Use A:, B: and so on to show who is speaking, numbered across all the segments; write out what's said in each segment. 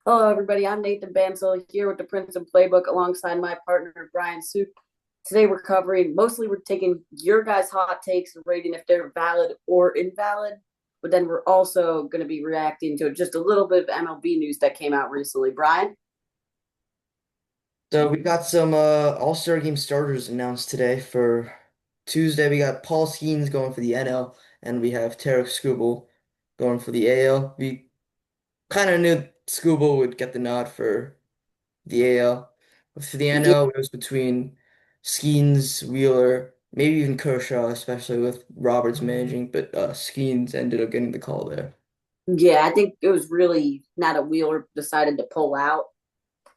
A: Hello, everybody. I'm Nathan Bansell here with the Princeton Playbook alongside my partner, Brian Suk. Today, we're taking your guys' hot takes and rating if they're valid or invalid. But then we're also going to be reacting to just a little bit of MLB news that came out recently. Brian?
B: So we got some All-Star Game starters announced today for Tuesday. We got Paul Skeens going for the NL, and we have Tarek Skubal going for the AL. We kind of knew Skubal would get the nod for the AL. For the
A: Yeah,
B: NL, it was between Skeens, Wheeler, maybe even Kershaw, especially with Roberts managing, but Skeens ended up getting the call there.
A: yeah, I think it was really not a Wheeler decided to pull out.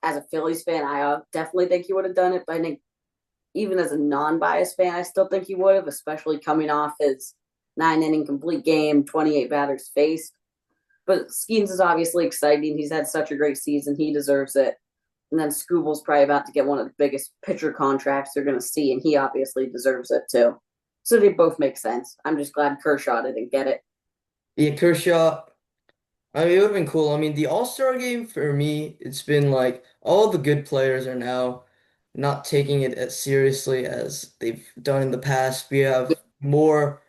A: As a Phillies fan, I definitely think he would have done it. But I think even as a non-biased fan, I still think he would have, especially coming off his 9 inning complete game, 28 batters faced. But Skeens is obviously exciting. He's had such a great season. He deserves it. And then Scooble's probably about to get one of the biggest pitcher contracts they're going to see, and he obviously deserves it too. So they both make sense. I'm just glad Kershaw didn't get it.
B: Yeah, Kershaw. I mean, it would have been cool. I mean, the All-Star game for me, it's been like all the good players are now not taking it as seriously as they've done in the past. We have more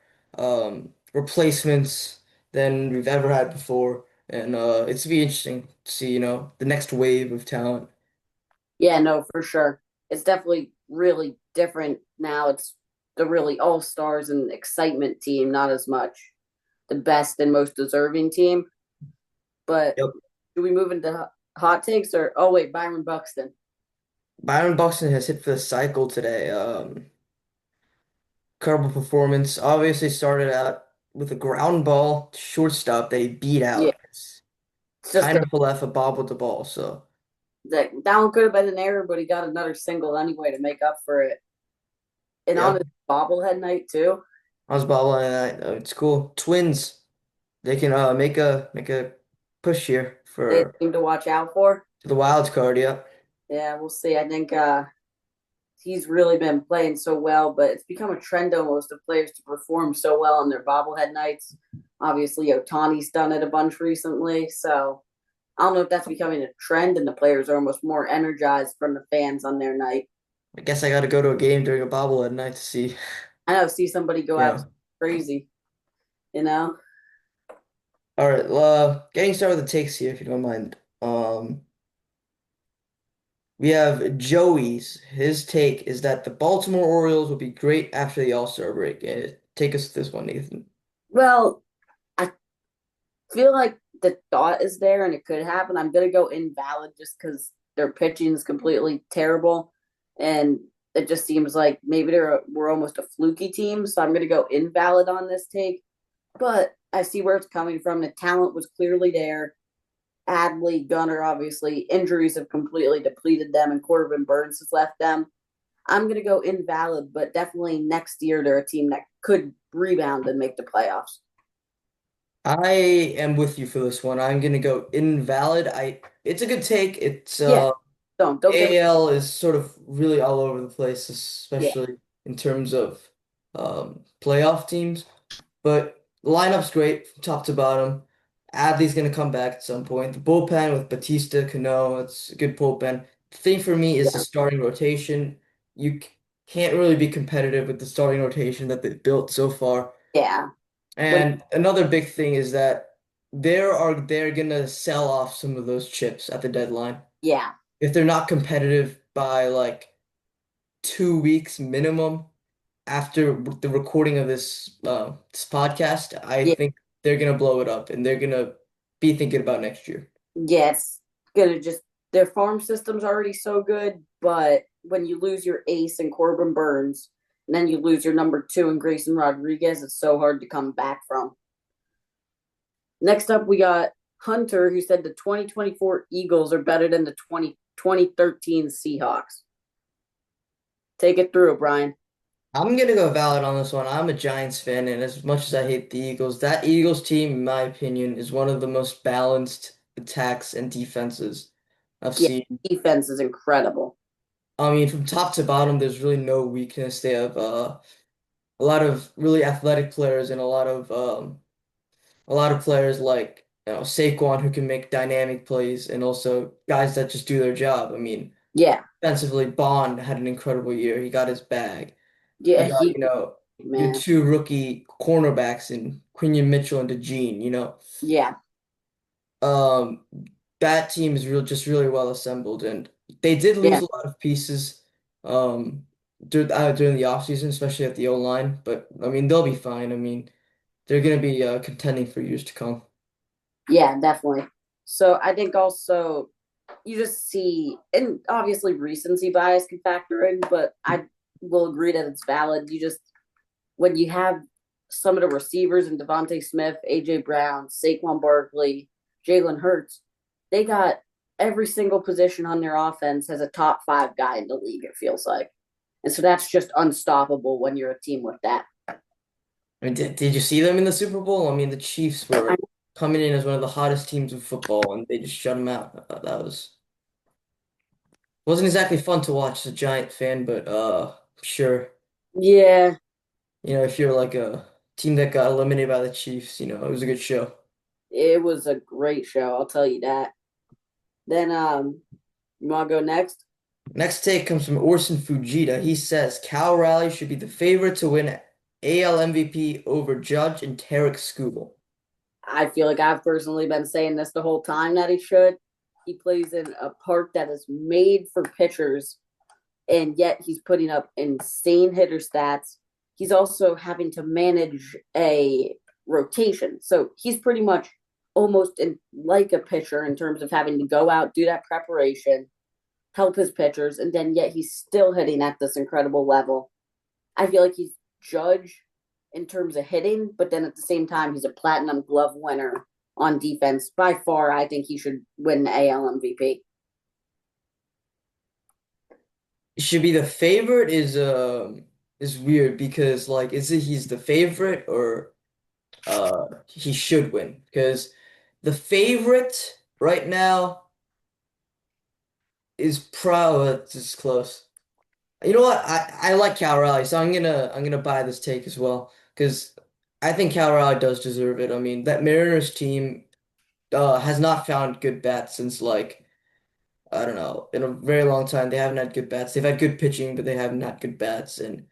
B: replacements than we've ever had before, and it's gonna be interesting to see, the next wave of talent.
A: Yeah, no, for sure. It's definitely really different now. It's the really all stars and excitement team, not as much the best and most deserving team. But
B: Yep.
A: do we move into hot takes or oh wait, Byron Buxton?
B: Byron Buxton has hit for the cycle today. Incredible performance. Obviously started out with a ground ball to shortstop that he beat
A: Yeah,
B: out.
A: it's just
B: Kind of left a bobbled the ball, so
A: that one could have been an error, but he got another single anyway to make up for it. And on
B: yeah,
A: his bobblehead night too,
B: I was bobbling and it's cool. Twins, they can make a push here
A: they
B: for
A: seem to watch out for.
B: the wild card. Yeah,
A: Yeah, we'll see. I think he's really been playing so well, but it's become a trend almost of players to perform so well on their bobblehead nights. Obviously, Otani's done it a bunch recently, so I don't know if that's becoming a trend, and the players are almost more energized from the fans on their night.
B: I guess I got to go to a game during a bobblehead night to see.
A: I know, see somebody go out
B: Yeah.
A: crazy, you know.
B: All right. Getting started with the takes here, if you don't mind. We have Joey's. His take is that the Baltimore Orioles will be great after the All-Star break. Take us to this one, Nathan.
A: Well, I feel like the thought is there and it could happen. I'm gonna go invalid just because their pitching is completely terrible, and it just seems like maybe we're almost a fluky team. So I'm gonna go invalid on this take. But I see where it's coming from. The talent was clearly there. Adley, Gunner, obviously injuries have completely depleted them, and Corbin Burns has left them. I'm gonna go invalid, but definitely next year they're a team that could rebound and make the playoffs.
B: I am with you for this one. I'm gonna go invalid. It's a good take. It's
A: Yeah, don't get me.
B: AL is sort of really all over the place,
A: Yeah,
B: especially in terms of playoff teams. But the lineup's great from top to bottom. Adley's gonna come back at some point. The bullpen with Batista, Cano, it's a good bullpen. The thing for me is the
A: yeah,
B: starting rotation. You can't really be competitive with the starting rotation that they've built so far.
A: yeah. When
B: And another big thing is that they're gonna sell off some of those chips at the deadline.
A: yeah,
B: If they're not competitive by like 2 weeks minimum after the recording of this podcast, I
A: yeah,
B: think they're gonna blow it up and they're gonna be thinking about next year.
A: yeah. It's gonna just their farm system's already so good, but when you lose your ace in Corbin Burns, and then you lose your number two in Grayson Rodriguez, it's so hard to come back from. Next up, we got Hunter, who said the 2024 Eagles are better than the 2013 Seahawks. Take it through, Brian.
B: I'm gonna go valid on this one. I'm a Giants fan, and as much as I hate the Eagles, that Eagles team, in my opinion, is one of the most balanced attacks and defenses I've
A: Yeah,
B: seen.
A: defense is incredible.
B: I mean, from top to bottom, there's really no weakness. They have a lot of really athletic players and a lot of players like Saquon who can make dynamic plays and also guys that just do their job. I mean,
A: Yeah,
B: defensively, Bond had an incredible year. He got his bag.
A: yeah,
B: You got, your
A: man,
B: two rookie cornerbacks in Quinion Mitchell and DeJean.
A: yeah,
B: Um, that team is just really well assembled, and they did lose
A: yeah,
B: a lot of pieces during the offseason, especially at the O-line, but I mean, they'll be fine. I mean, they're going to be contending for years to come.
A: yeah, definitely. So I think also you just see, and obviously recency bias can factor in, but I will agree that it's valid. You just when you have some of the receivers in Devontae Smith, AJ Brown, Saquon Barkley, Jalen Hurts, they got every single position on their offense has a top five guy in the league, it feels like. And so that's just unstoppable when you're a team with that.
B: I mean, did you see them in the Super Bowl? I mean, the Chiefs
A: I,
B: were coming in as one of the hottest teams in football, and they just shut them out. That wasn't exactly fun to watch as a Giant fan, but sure.
A: yeah,
B: If you're like a team that got eliminated by the Chiefs, it was a good show.
A: it was a great show, I'll tell you that. Then you wanna go next?
B: Next take comes from Orson Fujita. He says Cal Raleigh should be the favorite to win AL MVP over Judge and Tarek Skubal.
A: I feel like I've personally been saying this the whole time that he should. He plays in a park that is made for pitchers, and yet he's putting up insane hitter stats. He's also having to manage a rotation. So he's pretty much almost like a pitcher in terms of having to go out, do that preparation, help his pitchers, and then yet he's still hitting at this incredible level. I feel like he's Judge in terms of hitting, but then at the same time, he's a platinum glove winner on defense. By far, I think he should win the AL MVP.
B: Should be the favorite is weird because like is it he's the favorite or he should win? Because the favorite right now is probably it's close. You know what? I like Cal Raleigh, so I'm gonna buy this take as well because I think Cal Raleigh does deserve it. I mean, that Mariners team has not found good bats since like I don't know, in a very long time. They haven't had good bats. They've had good pitching, but they haven't had good bats. And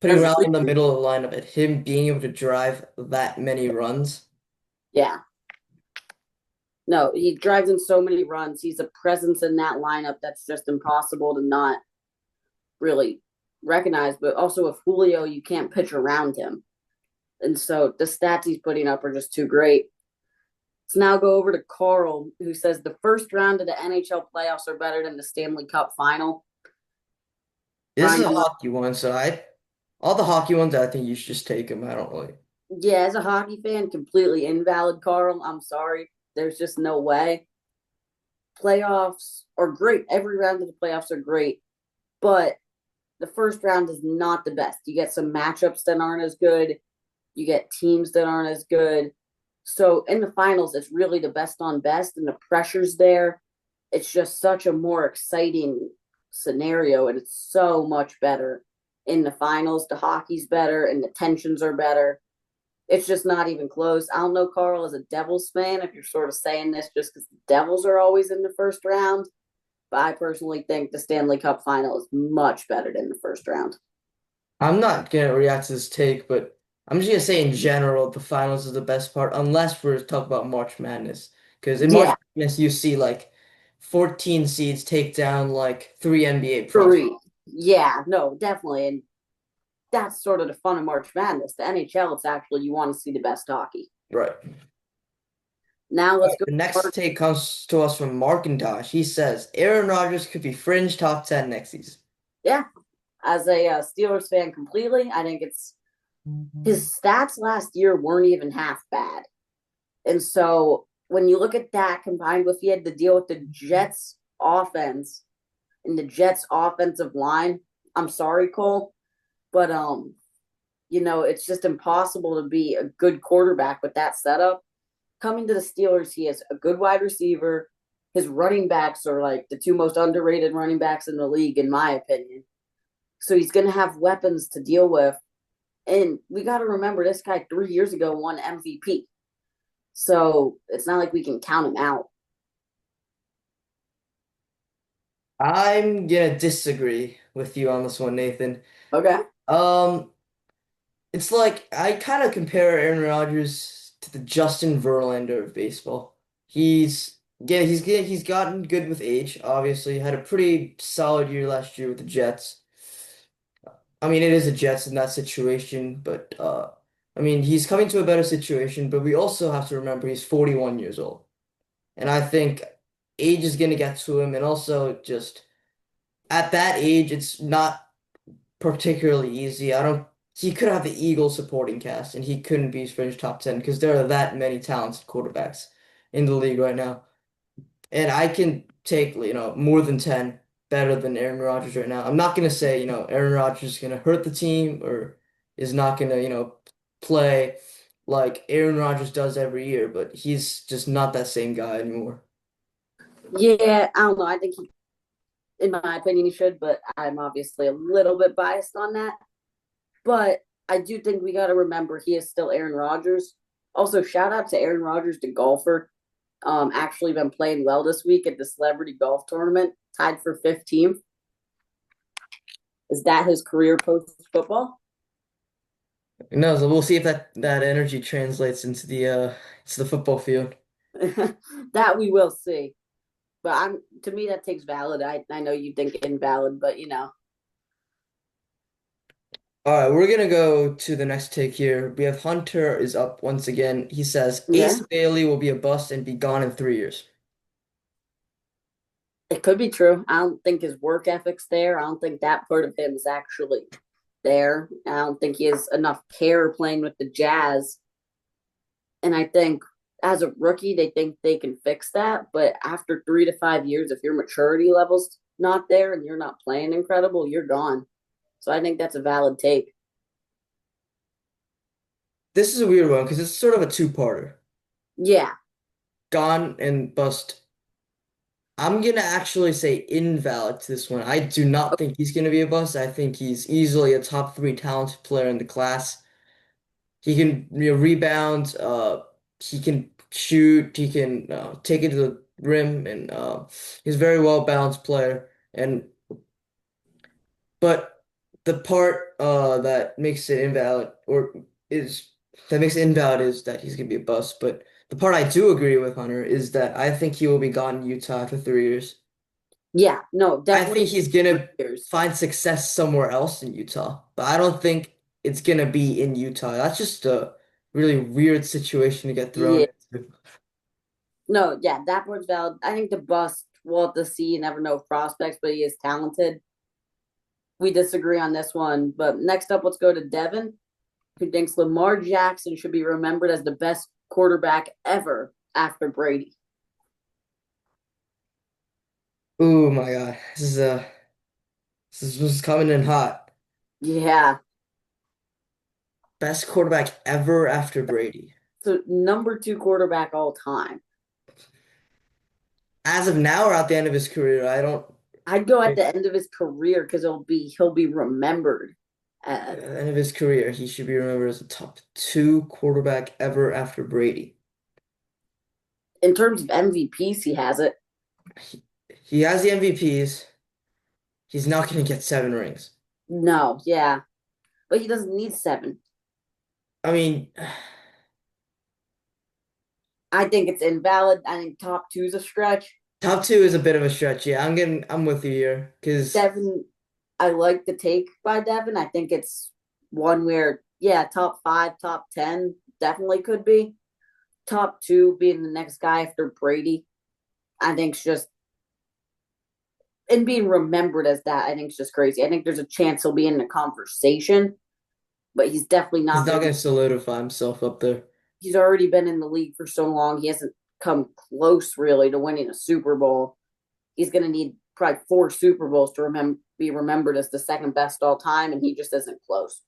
B: putting Raleigh in the middle of the lineup and him being able to drive that many runs.
A: Yeah. No, he drives in so many runs. He's a presence in that lineup that's just impossible to not really recognize. But also with Julio, you can't pitch around him. And so the stats he's putting up are just too great. Let's now go over to Carl, who says the first round of the NHL playoffs are better than the Stanley Cup final.
B: This is
A: Ryan,
B: a
A: do you
B: hockey one, so all the hockey ones, I think you should just take them. I don't really.
A: Yeah, as a hockey fan, completely invalid, Carl. I'm sorry. There's just no way. Playoffs are great. Every round of the playoffs are great, but the first round is not the best. You get some matchups that aren't as good. You get teams that aren't as good. So in the finals, it's really the best on best, and the pressure's there. It's just such a more exciting scenario, and it's so much better in the finals. The hockey's better, and the tensions are better. It's just not even close. I don't know, Carl, as a Devils fan, if you're sort of saying this just because the Devils are always in the first round, but I personally think the Stanley Cup final is much better than the first round.
B: I'm not gonna react to this take, but I'm just gonna say in general, the finals is the best part, unless we're talking about March Madness. Because in March
A: Yeah,
B: Madness, you see like 14 seeds take down like three NBA prospects.
A: three. Yeah, no, definitely. And that's sort of the fun of March Madness. The NHL, it's actually you want to see the best hockey.
B: Right.
A: Now
B: All
A: let's
B: right,
A: go.
B: the next take comes to us from Markintosh. He says Aaron Rodgers could be fringe top 10 next season.
A: Yeah, as a Steelers fan, completely, I think it's his stats last year weren't even half bad. And so when you look at that combined with he had to deal with the Jets offense and the Jets offensive line, I'm sorry, Cole, but it's just impossible to be a good quarterback with that setup. Coming to the Steelers, he has a good wide receiver. His running backs are like the two most underrated running backs in the league, in my opinion. So he's going to have weapons to deal with. And we got to remember this guy 3 years ago won MVP. So it's not like we can count him out.
B: I'm gonna disagree with you on this one, Nathan.
A: Okay.
B: Um, it's like I kind of compare Aaron Rodgers to the Justin Verlander of baseball. He's gotten good with age, obviously. Had a pretty solid year last year with the Jets. I mean, it is a Jets in that situation, but I mean, he's coming to a better situation, but we also have to remember he's 41 years old. And I think age is going to get to him, and also just at that age, it's not particularly easy. I don't. He could have the Eagles supporting cast, and he couldn't be fringe top 10 because there are that many talented quarterbacks in the league right now. And I can take, more than 10 better than Aaron Rodgers right now. I'm not gonna say, Aaron Rodgers is gonna hurt the team or is not gonna, play like Aaron Rodgers does every year, but he's just not that same guy anymore.
A: Yeah, I don't know. I think he, in my opinion, he should, but I'm obviously a little bit biased on that. But I do think we got to remember he is still Aaron Rodgers. Also, shout out to Aaron Rodgers, the golfer. Actually been playing well this week at the celebrity golf tournament, tied for 15th. Is that his career post football?
B: No, so we'll see if that energy translates into the football field.
A: That we will see. But I'm to me that takes valid. I know you think invalid, but
B: All right, we're gonna go to the next take here. We have Hunter is up once again. He says
A: yeah,
B: Ace Bailey will be a bust and be gone in 3 years.
A: it could be true. I don't think his work ethic's there. I don't think that part of him is actually there. I don't think he has enough care playing with the Jazz. And I think as a rookie, they think they can fix that. But after 3 to 5 years, if your maturity level's not there and you're not playing incredible, you're gone. So I think that's a valid take.
B: This is a weird one because it's sort of a two-parter.
A: Yeah.
B: Gone and bust. I'm gonna actually say invalid to this one. I do not think he's gonna be a bust. I think he's easily a top three talented player in the class. He can, rebound. He can shoot. He can take it to the rim, and he's a very well balanced player. And but the part that makes it invalid, or is that makes it invalid, is that he's gonna be a bust. But the part I do agree with Hunter is that I think he will be gone in Utah after 3 years.
A: Yeah. No,
B: I think
A: definitely
B: he's
A: 3
B: gonna
A: years.
B: find success somewhere else in Utah, but I don't think it's gonna be in Utah. That's just a really weird situation to get thrown
A: Yeah.
B: into.
A: No, yeah, that part's valid. I think the bust, we'll have to see. You never know prospects, but he is talented. We disagree on this one. But next up, let's go to Devin, who thinks Lamar Jackson should be remembered as the best quarterback ever after Brady.
B: Oh my God, this is coming in hot.
A: Yeah.
B: Best quarterback ever after Brady.
A: So number two quarterback all time.
B: As of now or at the end of his career, I don't
A: I'd go at
B: think
A: the end of his career because he'll be remembered.
B: at the end of his career he should be remembered as the top two quarterback ever after Brady.
A: In terms of MVPs, he has it.
B: He, he has the MVPs. He's not going to get 7 rings.
A: No, yeah, but he doesn't need seven.
B: I mean,
A: I think it's invalid. I think top two's a stretch.
B: top two is a bit of a stretch. Yeah, I'm with you here because
A: Devin, I like the take by Devin. I think it's one where, yeah, top five, top 10 definitely could be. Top two being the next guy after Brady, I think it's just, and being remembered as that, I think it's just crazy. I think there's a chance he'll be in the conversation, but he's definitely
B: he's
A: not
B: not
A: going to
B: going
A: be.
B: to solidify himself up there.
A: He's already been in the league for so long. He hasn't come close really to winning a Super Bowl. He's going to need probably four Super Bowls to be remembered as the second best all time, and he just isn't close.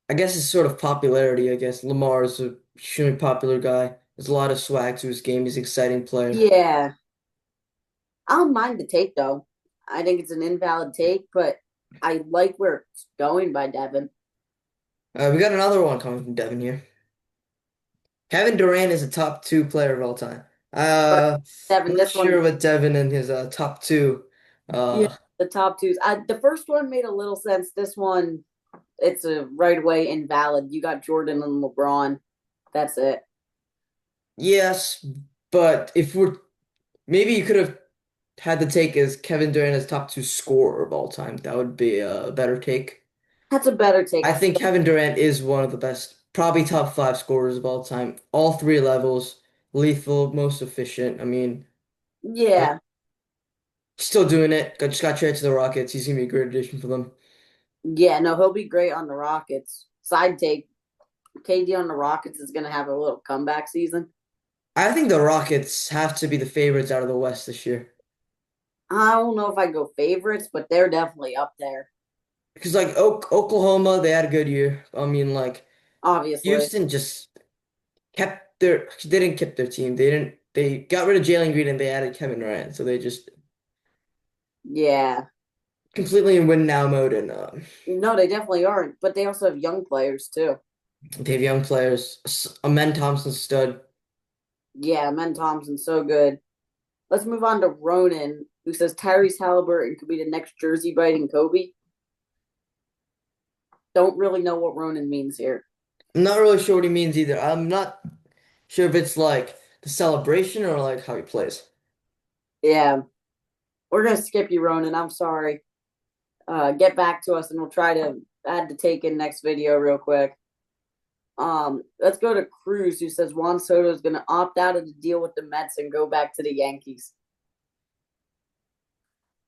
B: I guess it's sort of popularity. I guess Lamar is a extremely popular guy. There's a lot of swag to his game. He's an exciting player.
A: Yeah, I don't mind the take though. I think it's an invalid take, but I like where it's going by Devin.
B: We got another one coming from Devin here. Kevin Durant is a top two player of all time.
A: But
B: I'm
A: Devin,
B: not
A: this
B: sure
A: one,
B: what Devin and his top two.
A: yeah,
B: Uh,
A: the top twos. The first one made a little sense. This one, it's a right away invalid. You got Jordan and LeBron. That's it.
B: yes, but if we're maybe you could have had the take as Kevin Durant as top two scorer of all time. That would be a better take.
A: That's a better take.
B: I
A: I
B: think
A: still,
B: Kevin Durant is one of the best, probably top five scorers of all time. All three levels, lethal, most efficient. I mean, uh,
A: yeah,
B: still doing it. Just got traded to the Rockets. He's gonna be a great addition for them.
A: yeah. No, he'll be great on the Rockets. Side take: KD on the Rockets is gonna have a little comeback season.
B: I think the Rockets have to be the favorites out of the West this year.
A: I don't know if I go favorites, but they're definitely up there.
B: Because like Oklahoma, they had a good year. I mean, like
A: Obviously,
B: Houston just they didn't keep their team. They got rid of Jalen Green and they added Kevin Durant. So they just
A: yeah.
B: completely in win now mode and
A: No, they definitely aren't. But they also have young players too.
B: they have young players. Amen Thompson stud.
A: Yeah, Men Thompson's so good. Let's move on to Ronan, who says Tyrese Halliburton could be the next jersey biting Kobe. Don't really know what Ronan means here.
B: I'm not really sure what he means either. I'm not sure if it's like the celebration or like how he plays.
A: Yeah, we're gonna skip you, Ronan. I'm sorry. Get back to us, and we'll try to add the take in next video real quick. Let's go to Cruz, who says Juan Soto is gonna opt out of the deal with the Mets and go back to the Yankees.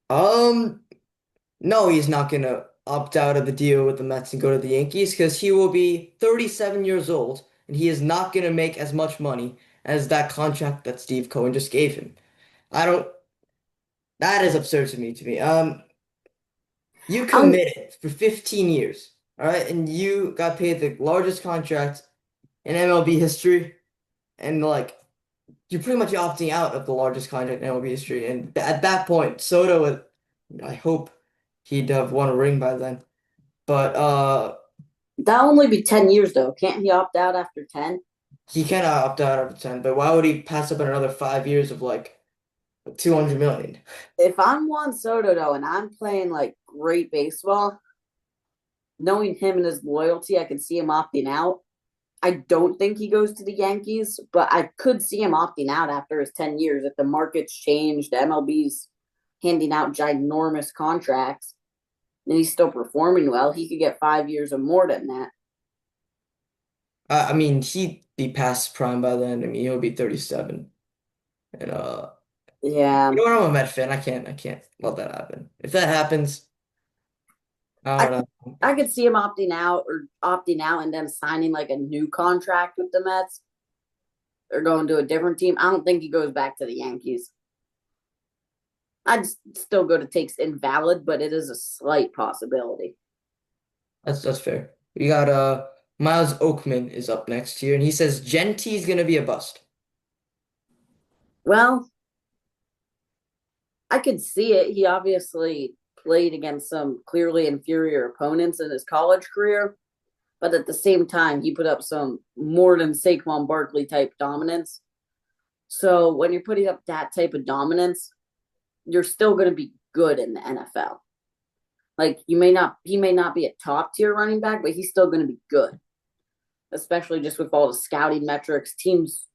B: Um, no, he's not gonna opt out of the deal with the Mets and go to the Yankees because he will be 37 years old and he is not gonna make as much money as that contract that Steve Cohen just gave him. I don't, that is absurd to me. You
A: I'm
B: committed for 15 years, all right, and you got paid the largest contract in MLB history, and like you're pretty much opting out of the largest contract in MLB history. And at that point, Soto, I hope he'd have won a ring by then. But
A: That'll only be 10 years though. Can't he opt out after 10?
B: he cannot opt out after 10. But why would he pass up on another 5 years of like 200 million?
A: If I'm Juan Soto though, and I'm playing like great baseball, knowing him and his loyalty, I could see him opting out. I don't think he goes to the Yankees, but I could see him opting out after his 10 years if the market's changed, the MLB's handing out ginormous contracts, and he's still performing well. He could get 5 years or more than that.
B: I mean, he'd be past prime by then. I mean, he'll be 37. And you
A: Yeah.
B: know what? I'm a Met fan. I can't let that happen. If that happens, I
A: I
B: don't know.
A: I could see him opting out and then signing like a new contract with the Mets or going to a different team. I don't think he goes back to the Yankees. I'd still go to takes invalid, but it is a slight possibility.
B: That's fair. We got Miles Oakman is up next here, and he says Gentie's gonna be a bust.
A: Well, I could see it. He obviously played against some clearly inferior opponents in his college career, but at the same time, he put up some more than Saquon Barkley type dominance. So when you're putting up that type of dominance, you're still going to be good in the NFL. Like he may not be a top tier running back, but he's still going to be good, especially just with all the scouting metrics. Teams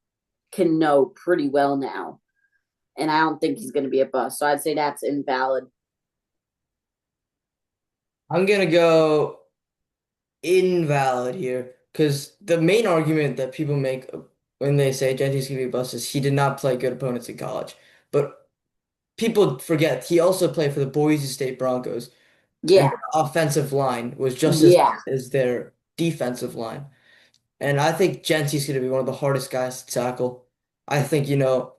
A: can know pretty well now, and I don't think he's going to be a bust. So I'd say that's invalid.
B: I'm gonna go invalid here because the main argument that people make when they say Gentie's gonna be a bust is he did not play good opponents in college. But people forget he also played for the Boise State Broncos, and
A: Yeah,
B: their offensive line was just as
A: yeah,
B: bad as their defensive line. And I think Gentie's gonna be one of the hardest guys to tackle. I think, you know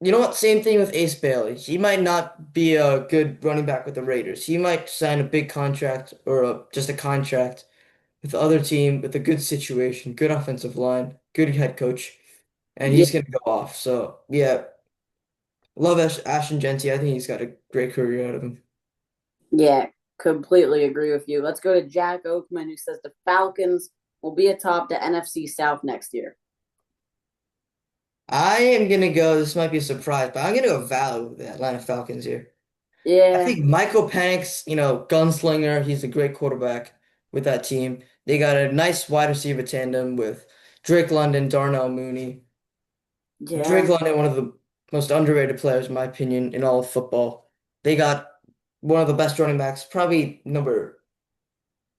B: what? Same thing with Ace Bailey. He might not be a good running back with the Raiders. He might sign a big contract or just a contract with the other team with a good situation, good offensive line, good head coach, and
A: yeah,
B: he's gonna go off. So yeah, love Ashton Genty. I think he's got a great career out of him.
A: yeah. Completely agree with you. Let's go to Jack Oakman, who says the Falcons will be atop the NFC South next year.
B: I am gonna go. This might be a surprise, but I'm gonna go value with the Atlanta Falcons here. I
A: Yeah,
B: think Michael Penix, gunslinger. He's a great quarterback with that team. They got a nice wide receiver tandem with Drake London, Darnell Mooney. Drake
A: yeah,
B: London, one of the most underrated players, in my opinion, in all of football. They got one of the best running backs, probably number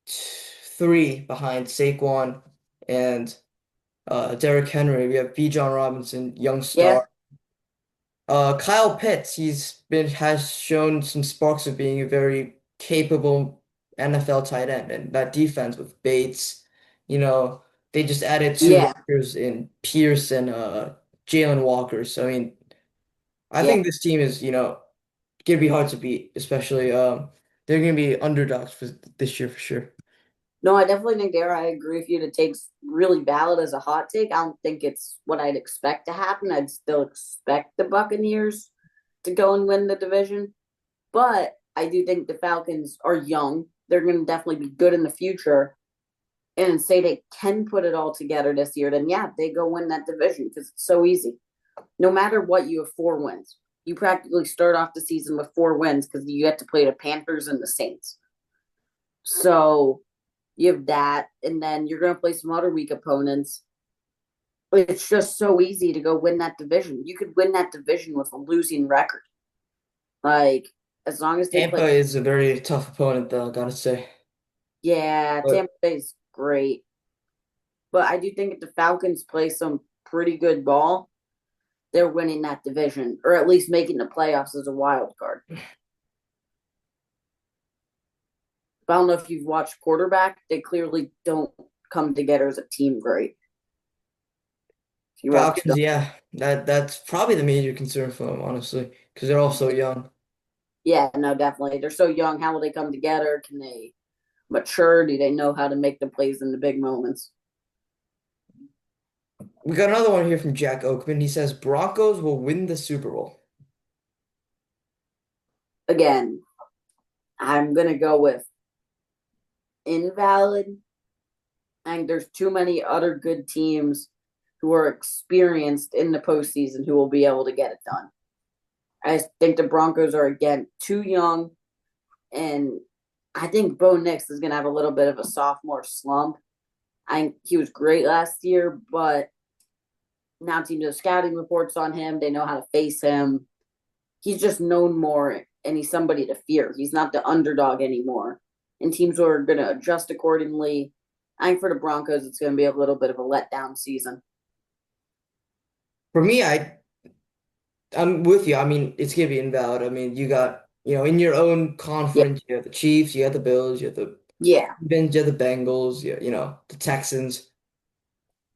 B: three behind Saquon and Derrick Henry. We have B. John Robinson, young
A: yeah,
B: star. Kyle Pitts, has shown some sparks of being a very capable NFL tight end, and that defense with Bates, you know, they just added two
A: yeah,
B: rushers in Pierce and Jalen Walker. So I mean, I
A: yeah.
B: think this team is, gonna be hard to beat, especially they're gonna be underdogs for this year for sure.
A: No, I definitely think there. I agree with you. The take's really valid as a hot take. I don't think it's what I'd expect to happen. I'd still expect the Buccaneers to go and win the division, but I do think the Falcons are young. They're going to definitely be good in the future. And say they can put it all together this year, then yeah, they go win that division because it's so easy. No matter what, you have 4 wins. You practically start off the season with 4 wins because you get to play the Panthers and the Saints. So you have that, and then you're going to play some other weak opponents. It's just so easy to go win that division. You could win that division with a losing record. Like, as long as they play,
B: Tampa is a very tough opponent, though, gotta say.
A: yeah,
B: But
A: Tampa Bay's great. But I do think if the Falcons play some pretty good ball, they're winning that division, or at least making the playoffs as a wild card. But I don't know if you've watched quarterback; they clearly don't come together as a team great. If you watch,
B: Falcons, yeah, that's probably the major concern for them, honestly, because they're all so young.
A: yeah, no, definitely, they're so young. How will they come together? Can they mature? Do they know how to make the plays in the big moments?
B: We got another one here from Jack Oakman. He says Broncos will win the Super Bowl.
A: Again, I'm gonna go with invalid. I think there's too many other good teams who are experienced in the postseason who will be able to get it done. I think the Broncos are again too young, and I think Bo Nix is going to have a little bit of a sophomore slump. I think he was great last year, but now teams have scouting reports on him. They know how to face him. He's just known more, and he's somebody to fear. He's not the underdog anymore, and teams are going to adjust accordingly. I think for the Broncos, it's going to be a little bit of a letdown season.
B: For me, I'm with you. I mean, it's gonna be invalid. I mean, you got, in your own
A: Yeah,
B: conference, you have the Chiefs, you have the Bills, you have the
A: yeah,
B: Ravens, you have the Bengals, the Texans.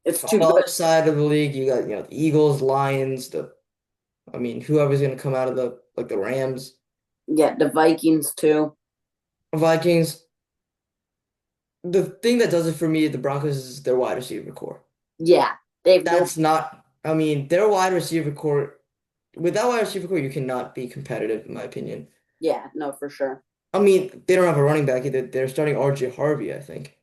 A: it's
B: On
A: too
B: the
A: good.
B: other side of the league, you got, the Eagles, Lions, I mean, whoever's gonna come out of the Rams,
A: Yeah, the Vikings too.
B: Vikings. The thing that does it for me, the Broncos, is their wide receiver core.
A: Yeah, they have no.
B: That's not, I mean, their wide receiver core, with that wide receiver core, you cannot be competitive, in my opinion.
A: Yeah, no, for sure.
B: I mean, they don't have a running back either. They're starting RJ Harvey, I think.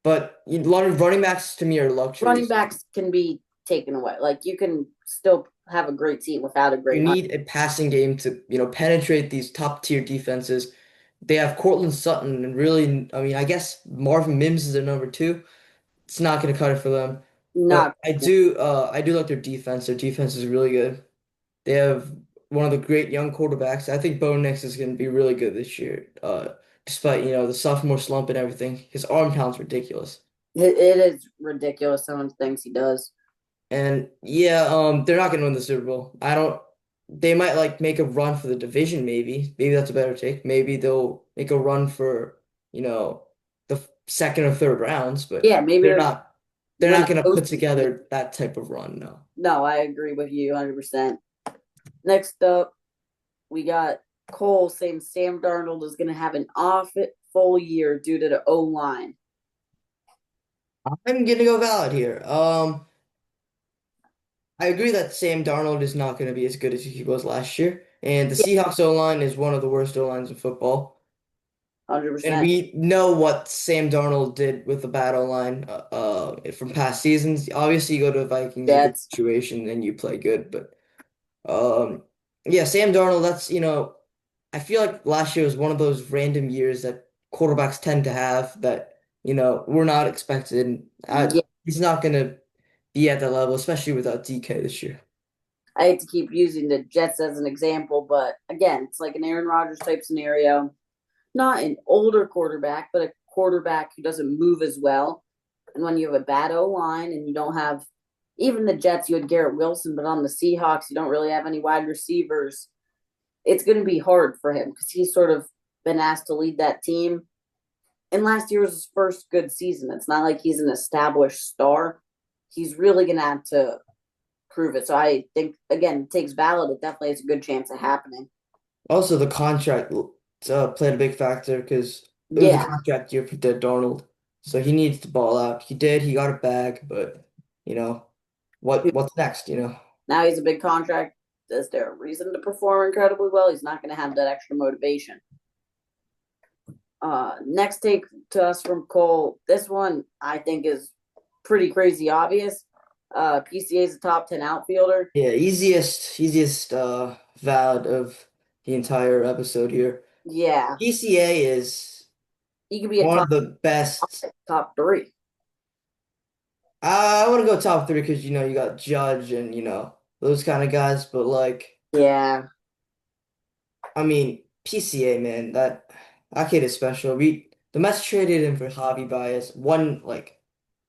B: But a lot of running backs to me are
A: Running
B: luxuries.
A: backs can be taken away. Like you can still have a great team without a
B: You
A: great.
B: need a passing game to, penetrate these top tier defenses. They have Cortland Sutton and really, I mean, I guess Marvin Mims is their number two. It's not going to cut it for them. But
A: Not.
B: I do like their defense. Their defense is really good. They have one of the great young quarterbacks. I think Bo Nix is going to be really good this year. Despite, the sophomore slump and everything, his arm talent's ridiculous.
A: It is ridiculous some of the things he does.
B: And yeah, they're not going to win the Super Bowl. I don't. They might like make a run for the division, maybe. Maybe that's a better take. Maybe they'll make a run for, the second or third rounds, but
A: Yeah, maybe
B: they're
A: they're
B: not. They're
A: win
B: not
A: a
B: going to put
A: postseason.
B: together that type of run. No.
A: No, I agree with you 100%. Next up, we got Cole saying Sam Darnold is going to have an off it full year due to the O line.
B: I'm gonna go valid here. I agree that Sam Darnold is not going to be as good as he was last year, and the
A: Yeah,
B: Seahawks O-line is one of the worst O-lines in football. And
A: 100%.
B: we know what Sam Darnold did with the battle line from past seasons. Obviously, you go to the Vikings, a good
A: Jets.
B: situation, and you play good. But yeah, Sam Darnold, I feel like last year was one of those random years that quarterbacks tend to have that, we're not expected.
A: Yeah,
B: He's not going to be at that level, especially without DK this year.
A: I hate to keep using the Jets as an example, but again, it's like an Aaron Rodgers type scenario. Not an older quarterback, but a quarterback who doesn't move as well. And when you have a bad O line and you don't have even the Jets, you had Garrett Wilson, but on the Seahawks, you don't really have any wide receivers. It's going to be hard for him because he's sort of been asked to lead that team. And last year was his first good season. It's not like he's an established star. He's really going to have to prove it. So I think, again, it takes valid. It definitely has a good chance of happening.
B: Also, the contract played a big factor because it was a
A: Yeah.
B: contract year for Darnold. So he needs to ball out. He did, he got a bag, but, you know, what's next?
A: Now he's a big contract. Is there a reason to perform incredibly well? He's not going to have that extra motivation. Next take to us from Cole. This one I think is pretty crazy obvious. PCA is a top 10 outfielder.
B: Yeah, easiest valid of the entire episode here.
A: Yeah,
B: PCA is
A: he could be a
B: one of
A: top
B: the best.
A: top three.
B: I want to go top three because you got Judge and those kind of guys, but like
A: Yeah,
B: I mean PCA man, that kid is special. The Mets traded him for Javi Baez, one like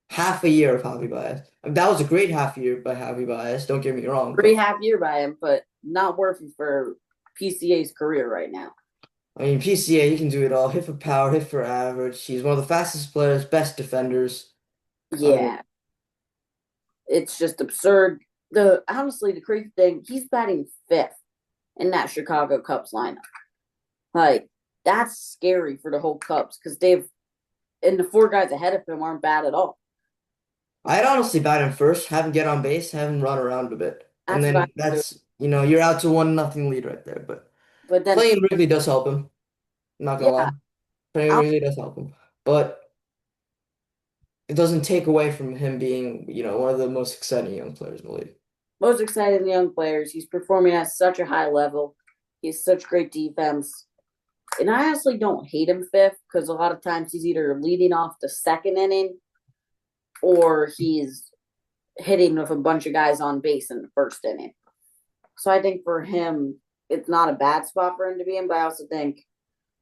B: half a year of Javi Baez. That was a great half year by Javi Baez. Don't get me wrong,
A: pretty
B: but
A: half year by him, but not working for PCA's career right now.
B: I mean PCA he can do it all. Hit for power, hit for average. He's one of the fastest players, best defenders. I mean,
A: Yeah, it's just absurd. The crazy thing, he's batting fifth in that Chicago Cubs lineup. Like that's scary for the whole Cubs because they've and the four guys ahead of him aren't bad at all.
B: I'd honestly bat him first, have him get on base, have him run around a bit, and
A: That's what I
B: then
A: do.
B: you're out to 1-0 lead right there. But
A: But then,
B: playing Wrigley does help him. I'm not gonna
A: yeah,
B: lie, playing
A: I'm
B: Wrigley does help him, but it doesn't take away from him being one of the most exciting young players in the league.
A: most excited young players. He's performing at such a high level. He has such great defense. And I honestly don't hate him fifth because a lot of times he's either leading off the second inning or he's hitting with a bunch of guys on base in the first inning. So I think for him, it's not a bad spot for him to be in. But I also think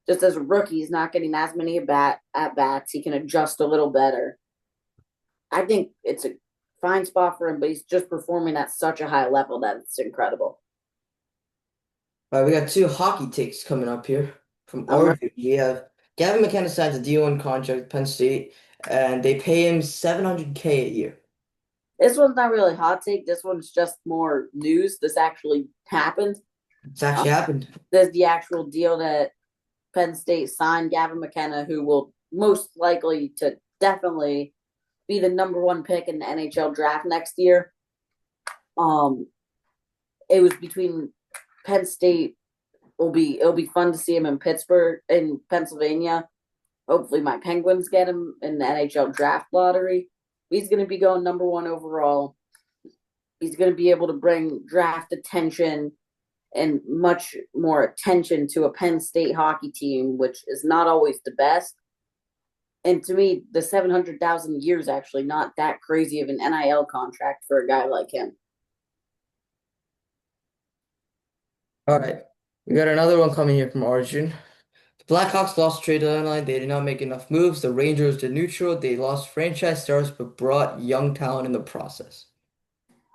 A: just as a rookie, he's not getting as many at bats. He can adjust a little better. I think it's a fine spot for him, but he's just performing at such a high level that it's incredible.
B: All right, we got two hockey takes coming up here from
A: I'm
B: Arjun. We have Gavin McKenna signs a D1 contract at Penn State, and they pay him 700K a year.
A: This one's not really a hot take. This one's just more news. This actually happened.
B: It's
A: Uh,
B: actually happened.
A: there's the actual deal that Penn State signed Gavin McKenna, who will most likely to definitely be the number one pick in the NHL draft next year. Um, it was between Penn State. It'll be fun to see him in Pittsburgh in Pennsylvania. Hopefully, my Penguins get him in the NHL draft lottery. He's going to be going number one overall. He's going to be able to bring draft attention and much more attention to a Penn State hockey team, which is not always the best. And to me, the 700,000 a year is actually not that crazy of an NIL contract for a guy like him.
B: All right. We got another one coming here from Arjun. The Blackhawks lost trade deadline. They did not make enough moves. The Rangers did neutral. They lost franchise stars but brought young talent in the process.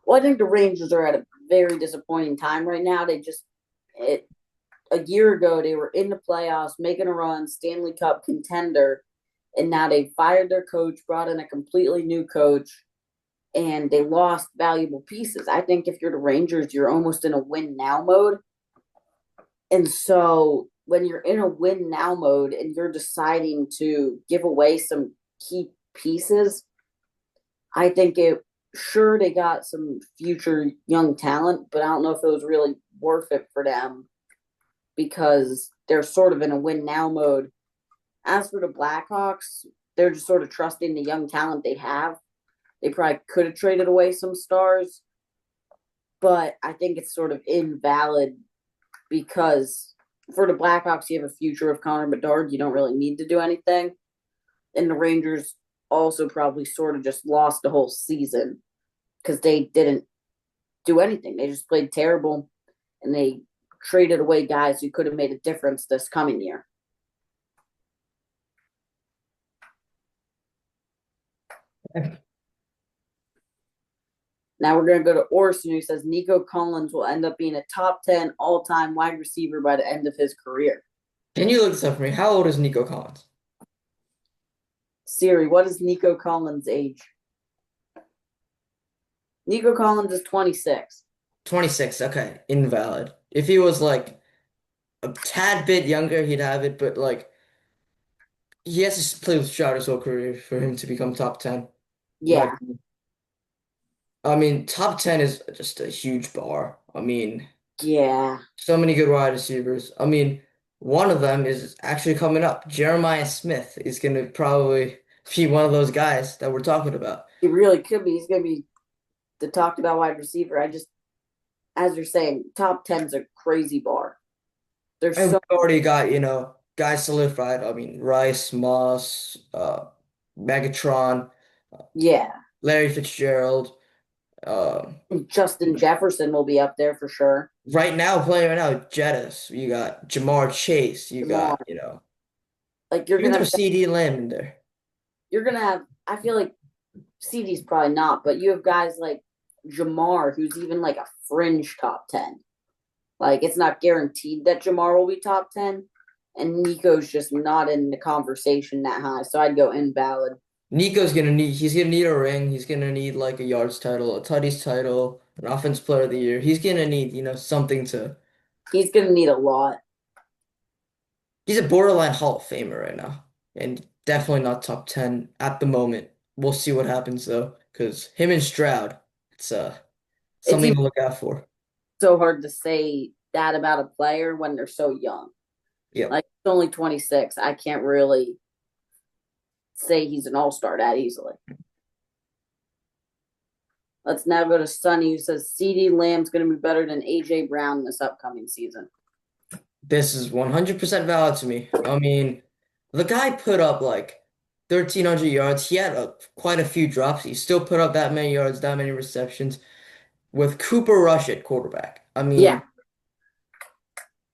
A: Well, I think the Rangers are at a very disappointing time right now. A year ago they were in the playoffs, making a run, Stanley Cup contender, and now they fired their coach, brought in a completely new coach, and they lost valuable pieces. I think if you're the Rangers, you're almost in a win now mode. And so when you're in a win now mode and you're deciding to give away some key pieces, I think it sure they got some future young talent, but I don't know if it was really worth it for them because they're sort of in a win now mode. As for the Blackhawks, they're just sort of trusting the young talent they have. They probably could have traded away some stars, but I think it's sort of invalid because for the Blackhawks, you have a future of Connor Bedard. You don't really need to do anything. And the Rangers also probably sort of just lost the whole season because they didn't do anything. They just played terrible and they traded away guys who could have made a difference this coming year. Now we're going to go to Orson, who says Nico Collins will end up being a top 10 all time wide receiver by the end of his career.
B: Can you look this up for me? How old is Nico Collins?
A: Siri, what is Nico Collins' age? Nico Collins is 26.
B: 26. Okay, invalid. If he was like a tad bit younger, he'd have it, but like he has to play with Stroud his whole career for him to become top 10. My
A: Yeah,
B: I mean, top 10 is just a huge bar. I mean,
A: yeah.
B: so many good wide receivers. I mean, one of them is actually coming up. Jeremiah Smith is going to probably be one of those guys that we're talking about.
A: He really could be. He's going to be the talked about wide receiver. I just, as you're saying, top 10's a crazy bar. There's
B: And
A: so,
B: we've already got, guys solidified. I mean, Rice, Moss, Megatron, uh,
A: yeah.
B: Larry Fitzgerald. Uh,
A: Justin Jefferson will be up there for sure.
B: right now, playing right now, Jettis. You got Jamar Chase. You
A: Jamar.
B: got,
A: Like you're
B: even
A: gonna
B: throw
A: have
B: CD Lamb in there.
A: you're gonna have I feel like CD's probably not, but you have guys like Jamar, who's even like a fringe top 10. Like it's not guaranteed that Jamar will be top 10, and Nico's just not in the conversation that high. So I'd go invalid.
B: He's gonna need a ring. He's gonna need like a yards title, a tutties title, an offense player of the year. He's gonna need, something to.
A: He's gonna need a lot.
B: He's a borderline Hall of Famer right now, and definitely not top 10 at the moment. We'll see what happens though, because him and Stroud, it's
A: It's
B: something
A: even
B: to look out for.
A: so hard to say that about a player when they're so young.
B: Yep.
A: Like he's only 26. I can't really say he's an all-star that easily. Let's now go to Sonny, who says CD Lamb's going to be better than AJ Brown this upcoming season.
B: This is 100% valid to me. I mean, the guy put up like 1,300 yards. He had quite a few drops. He still put up that many yards, that many receptions with Cooper Rush at quarterback. I
A: Yeah,
B: mean,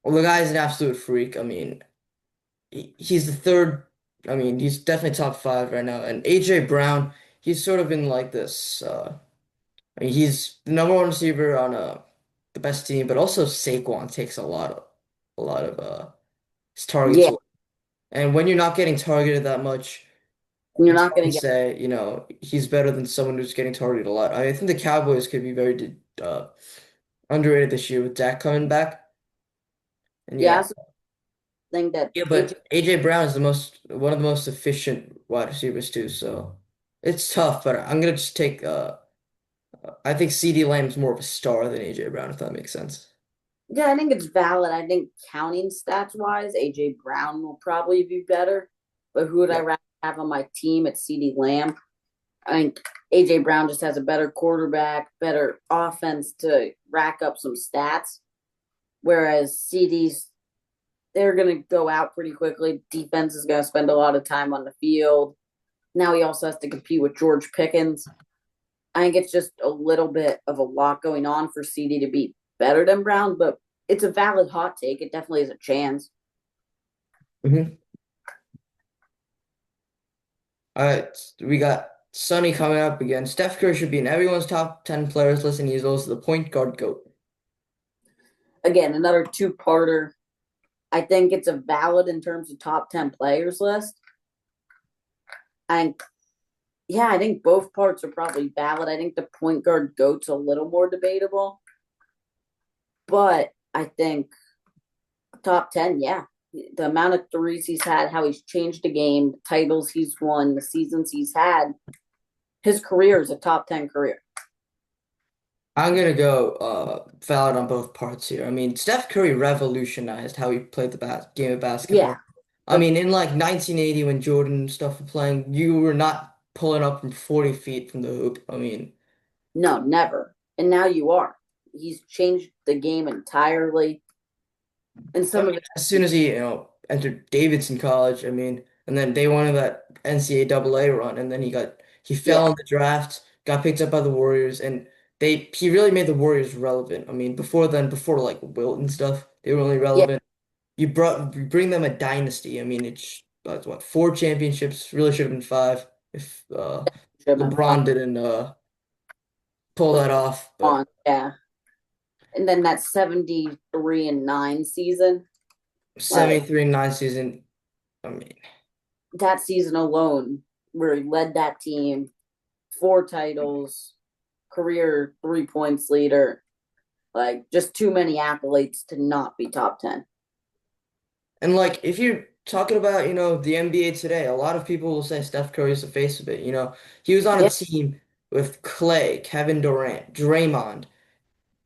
B: well, the guy's an absolute freak. I mean, he's the third. I mean, he's definitely top five right now. And AJ Brown, he's sort of in like this. I mean, he's the number one receiver on the best team, but also Saquon takes a lot of his targets
A: yeah.
B: away. And when you're not getting targeted that much,
A: You're
B: it's
A: not
B: hard
A: going
B: to
A: to get.
B: say, he's better than someone who's getting targeted a lot. I think the Cowboys could be very underrated this year with Dak coming back. And
A: Yeah, I
B: yeah.
A: also think that
B: Yeah,
A: AJ.
B: but AJ Brown is the most one of the most efficient wide receivers too, so it's tough, but I'm gonna just take I think CD Lamb's more of a star than AJ Brown, if that makes sense.
A: Yeah, I think it's valid. I think counting stats wise, AJ Brown will probably be better. But who would I
B: Yeah.
A: rather have on my team? It's CD Lamb. I think AJ Brown just has a better quarterback, better offense to rack up some stats. Whereas CD's, they're going to go out pretty quickly. Defense is going to spend a lot of time on the field. Now he also has to compete with George Pickens. I think it's just a little bit of a lot going on for CD to be better than Brown, but it's a valid hot take. It definitely is a chance.
B: hmm All right, we got Sonny coming up again. Steph Curry should be in everyone's top 10 players list, and he's also the point guard GOAT.
A: Again, another two-parter. I think it's a valid in terms of top 10 players list. And yeah, I think both parts are probably valid. I think the point guard GOAT's a little more debatable. But I think top 10, yeah. The amount of threes he's had, how he's changed the game, the titles he's won, the seasons he's had, his career is a top 10 career.
B: I'm gonna go valid on both parts here. I mean, Steph Curry revolutionized how he played the game of
A: Yeah.
B: basketball. I mean, in like 1980 when Jordan and stuff were playing, you were not pulling up from 40 feet from the hoop. I mean,
A: No, never. And now you are. He's changed the game entirely. And
B: I
A: some
B: mean,
A: of it,
B: as soon as he, entered Davidson College, I mean, and then they won that NCAA run, and then he
A: yeah,
B: fell in the draft, got picked up by the Warriors, and he really made the Warriors relevant. I mean, before then, before like Wilt and stuff, they were only
A: yeah,
B: relevant. You bring them a dynasty. I mean, it's what, four championships, really should have been five if
A: should have been fun.
B: LeBron didn't pull
A: The
B: that off. But
A: fun, yeah. And then that 73-9 season, like
B: 73 and 9 season, I mean,
A: that season alone, where he led that team, 4 titles, career 3 points leader, like just too many accolades to not be top 10.
B: and like if you're talking about, the NBA today, a lot of people will say Steph Curry is the face of it. He was on a
A: Yeah,
B: team with Clay, Kevin Durant, Draymond,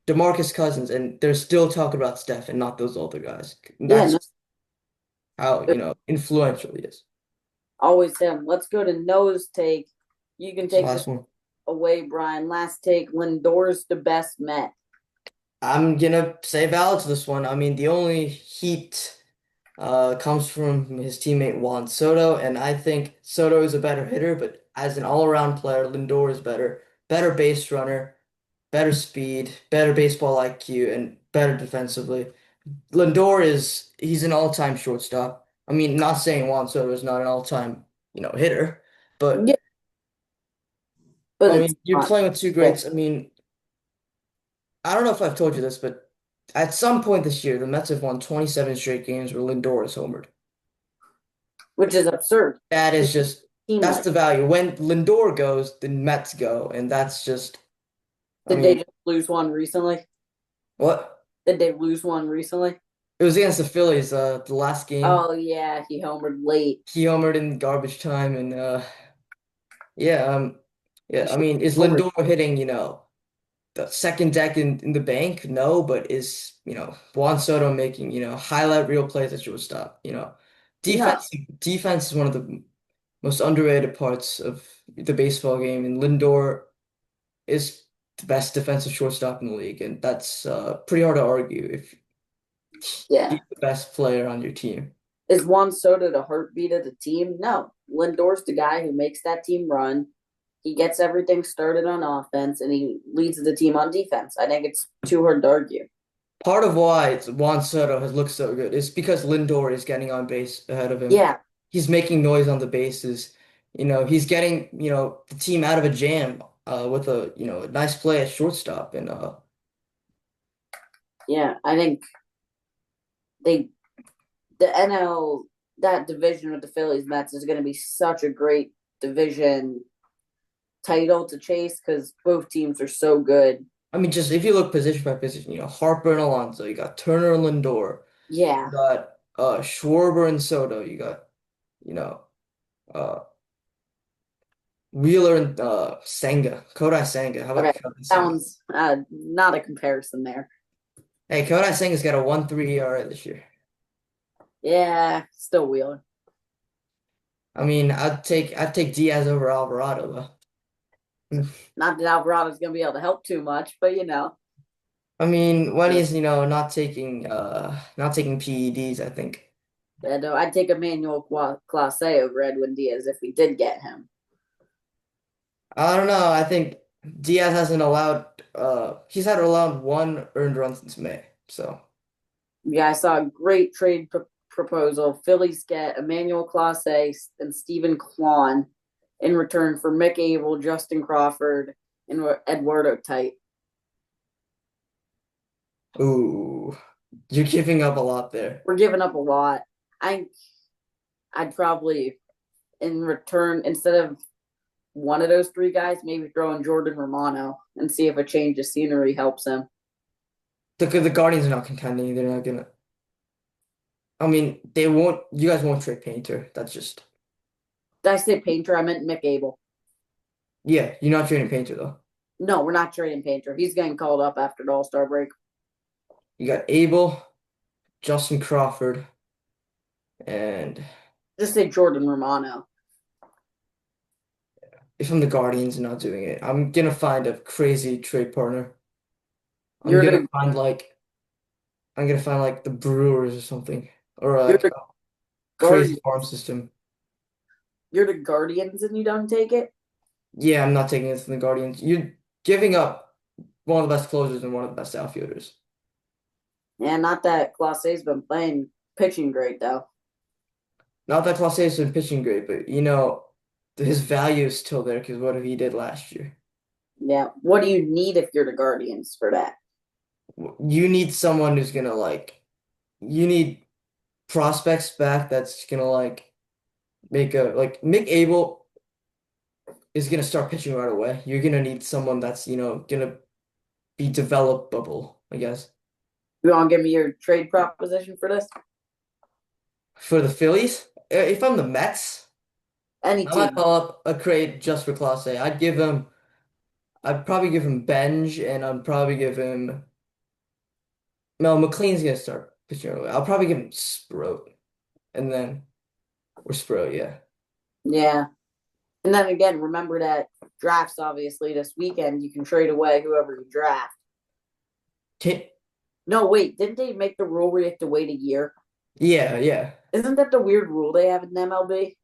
B: DeMarcus Cousins, and they're still talking about Steph and not those older guys.
A: yeah,
B: That's
A: no,
B: just how, influential he is.
A: always him. Let's go to Noah's take. You can
B: It's the
A: take this
B: last one.
A: away, Brian. Last take. Lindor's the best Met.
B: I'm gonna say valid to this one. I mean, the only heat comes from his teammate Juan Soto, and I think Soto is a better hitter, but as an all-around player, Lindor is better. Better base runner, better speed, better baseball IQ, and better defensively. He's an all-time shortstop. I mean, not saying Juan Soto is not an all-time, hitter,
A: Yeah,
B: but
A: but
B: I
A: it's
B: mean, you're
A: not.
B: playing with two
A: Yeah,
B: greats. I mean, I don't know if I've told you this, but at some point this year, the Mets have won 27 straight games where Lindor is homered.
A: which is absurd.
B: That
A: It's
B: is just
A: a team
B: that's
A: like.
B: the value. When Lindor goes, the Mets go, and that's just I
A: Did they
B: mean,
A: just lose one recently?
B: what?
A: Did they lose one recently?
B: It was against the Phillies, the last game.
A: Oh yeah, he homered late.
B: He homered in garbage time and yeah,
A: He
B: yeah, I
A: should
B: mean, is
A: have homered.
B: Lindor hitting, the second deck in the bank? No, but is, Juan Soto making, highlight reel plays at shortstop,
A: No,
B: Defense is one of the most underrated parts of the baseball game, and Lindor is the best defensive shortstop in the league, and that's pretty hard to argue if
A: yeah.
B: he's the best player on your team.
A: Is Juan Soto the heartbeat of the team? No. Lindor's the guy who makes that team run. He gets everything started on offense and he leads the team on defense. I think it's too hard to argue.
B: Part of why Juan Soto has looked so good is because Lindor is getting on base ahead of him.
A: Yeah,
B: He's making noise on the bases. He's getting, the team out of a jam with a nice play at shortstop. And
A: yeah. I think they the NL that division with the Phillies Mets is going to be such a great division title to chase because both teams are so good.
B: I mean, just if you look position by position, Harper and Alonso, you got Turner and Lindor, you
A: Yeah.
B: got Schwarber and Soto, you got, you know, uh, Wheeler and Senga, Kodai Senga. How
A: Okay.
B: about Kodai
A: That
B: Senga?
A: one's not a comparison there.
B: Hey, Kodai Senga's got a 1.3 ERA this year.
A: Yeah. Still Wheeler.
B: I mean, I'd take Diaz over Alvarado though.
A: Not that Alvarado's going to be able to help too much, but
B: I mean, when he's, not taking PEDs, I think.
A: no, I'd take Emmanuel Clase over Edwin Diaz if we did get him.
B: I don't know. I think Diaz hasn't allowed he's had allowed one earned run since May. So
A: Yeah, I saw a great trade proposal. Phillies get Emmanuel Clase and Stephen Kwan in return for Mick Abel, Justin Crawford, and Eduardo Tite.
B: ooh, you're giving up a lot there.
A: We're giving up a lot. I I'd probably in return instead of one of those three guys, maybe throw in Jordan Romano and see if a change of scenery helps him.
B: The Guardians are not contending. They're not gonna. I mean, they won't. You guys won't trade Painter. That's just.
A: Did I say Painter? I meant Mick Abel.
B: Yeah, you're not trading Painter though.
A: No, we're not trading Painter. He's getting called up after the All Star break.
B: You got Abel, Justin Crawford, And
A: Just say Jordan Romano.
B: if I'm the Guardians and not doing it, I'm gonna find a crazy trade partner. I'm
A: You're
B: gonna
A: the
B: find like I'm gonna find like the Brewers or something, or
A: you're
B: like
A: the
B: a crazy
A: Guardian.
B: farm system.
A: You're the Guardians, and you don't take it.
B: Yeah, I'm not taking it from the Guardians. You're giving up one of the best closers and one of the best outfielders.
A: Yeah, not that Clase's been playing pitching great though.
B: Not that Clase has been pitching great, but his value is still there because what he did last year.
A: Yeah. What do you need if you're the Guardians for that?
B: You need someone who's gonna you need prospects back that's gonna make a like Mick Abel is gonna start pitching right away. You're gonna need someone that's, gonna be developable, I guess.
A: You want to give me your trade proposition for this?
B: For the Phillies, if I'm the Mets,
A: Any
B: I might
A: team.
B: call up a trade just for Class A. I'd probably give him Benj, and I'd probably give him. No, McLean's gonna start pitching early. I'll probably give him Sproat, and then or Sproat, yeah.
A: Yeah. And then again, remember that drafts obviously this weekend. You can trade away whoever you draft.
B: Can,
A: No, wait, didn't they make the rule where you have to wait a year?
B: yeah, yeah.
A: Isn't that the weird rule they have in MLB?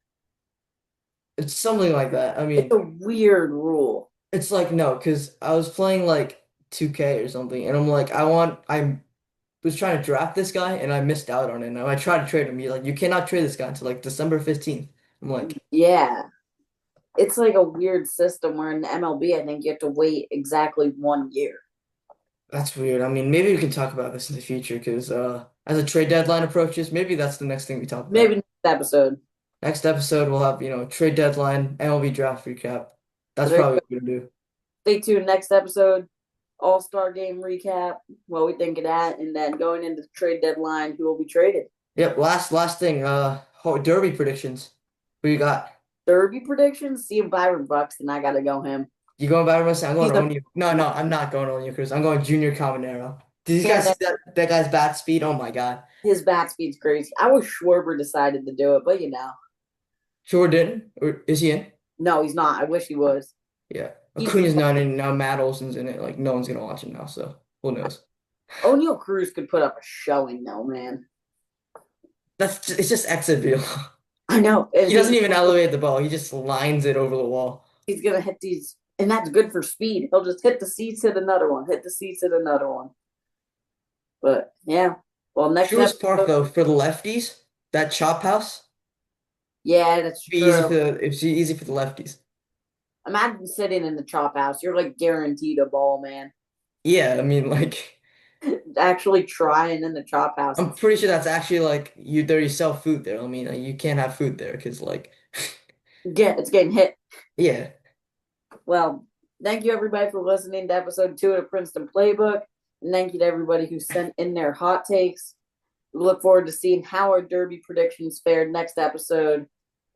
B: It's something like that. I
A: It's
B: mean,
A: a weird rule.
B: it's like no, because I was playing like 2K or something, and I was trying to draft this guy, and I missed out on it. And I tried to trade him. You're like, you cannot trade this guy until like December 15th. I'm like,
A: Yeah. It's like a weird system where in MLB, I think you have to wait exactly 1 year.
B: that's weird. I mean, maybe we can talk about this in the future because as a trade deadline approaches, maybe that's the next thing we talk
A: Maybe
B: about.
A: next episode.
B: Next episode, we'll have, trade deadline, MLB draft recap. That's
A: So there you
B: probably
A: go.
B: what we're gonna do.
A: Stay tuned. Next episode, All Star Game recap, what we think of that, and then going into the trade deadline, who will be traded.
B: Yep, last thing, Derby predictions. Who you got?
A: Derby predictions. See if Byron Bucks, and I gotta go him.
B: You going Byron Buxton? I'm going
A: He's a
B: Onyu. No, no, I'm not going Onyu Cruz. I'm going Junior Caminero. Did you
A: man.
B: guys see that guy's bat speed? Oh my God.
A: His bat speed's crazy. I wish Schwarber decided to do it, but
B: Sure didn't. Or is he in?
A: no, he's not. I wish he was.
B: Yeah.
A: He's
B: Acuna's not in now. Matt Olson's in it. Like no one's gonna watch him now, so who knows?
A: O'Neal Cruz could put up a showing though, man.
B: It's just exit view.
A: I know,
B: He
A: and
B: doesn't even elevate the ball. He just lines it over the wall.
A: he's gonna hit these, and that's good for speed. He'll just hit the seats, hit another one, hit the seats, hit another one. But yeah, well, next
B: Truist Park
A: episode,
B: though, for the lefties, that chop house,
A: yeah, that's true.
B: it's easy for the lefties.
A: Imagine sitting in the chop house. You're like guaranteed a ball, man.
B: Yeah, I mean like
A: Actually trying in the chop house.
B: I'm pretty sure that's actually like you sell food there. I mean like, you can't have food there because like
A: It's getting hit.
B: yeah.
A: Well, thank you everybody for listening to episode 2 of the Princeton Playbook. And thank you to everybody who sent in their hot takes. We look forward to seeing how our Derby predictions fared next episode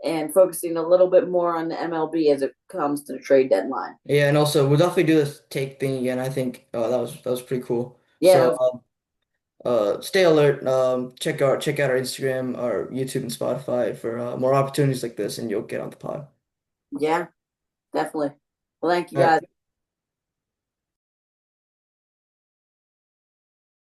A: and focusing a little bit more on the MLB as it comes to the trade deadline.
B: Yeah, and also we'll definitely do this take thing again. I think that was pretty cool.
A: Yeah,
B: So stay alert. Check out our Instagram, our YouTube and Spotify for more opportunities like this, and you'll get on the pod.
A: yeah, definitely. Well, thank you
B: All right.
A: guys.